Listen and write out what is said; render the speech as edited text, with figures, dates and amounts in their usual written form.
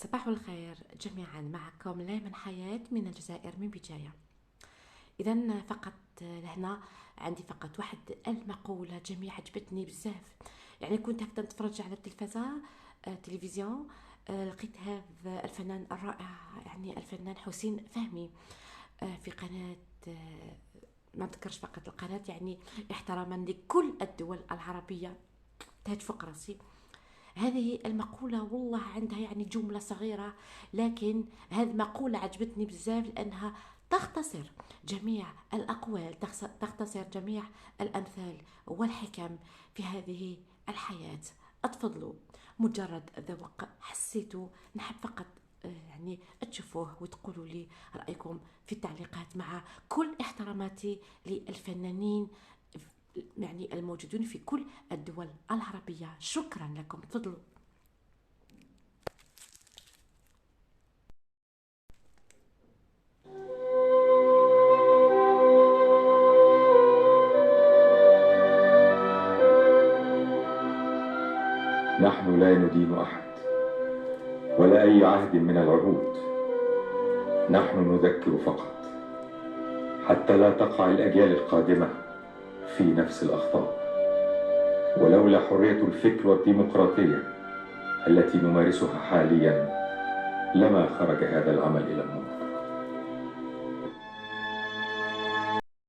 صباح الخير جميعا، معكم ليمن حياة من الجزائر من بداية. إذا فقط لهنا عندي فقط واحد المقولة جميع عجبتني بزاف. يعني كنت هكذا نتفرج على التلفزة، تلفزيون، لقيت هذا الفنان الرائع، يعني الفنان حسين فهمي، في قناة، ما نذكرش فقط القناة، يعني احتراما لكل الدول العربية تاج فوق راسي. هذه المقولة والله عندها يعني جملة صغيرة، لكن هذه المقولة عجبتني بزاف لأنها تختصر جميع الأقوال، تختصر جميع الأمثال والحكم في هذه الحياة. أتفضلوا، مجرد ذوق حسيتوا، نحب فقط يعني تشوفوه وتقولوا لي رأيكم في التعليقات، مع كل احتراماتي للفنانين يعني الموجودون في كل الدول العربية. شكرا لكم، تفضلوا. نحن لا ندين أحد ولا أي عهد من العهود، نحن نذكر فقط حتى لا تقع الأجيال القادمة في نفس الأخطاء. ولولا حرية الفكر والديمقراطية التي نمارسها حاليا لما خرج هذا العمل إلى المنصة.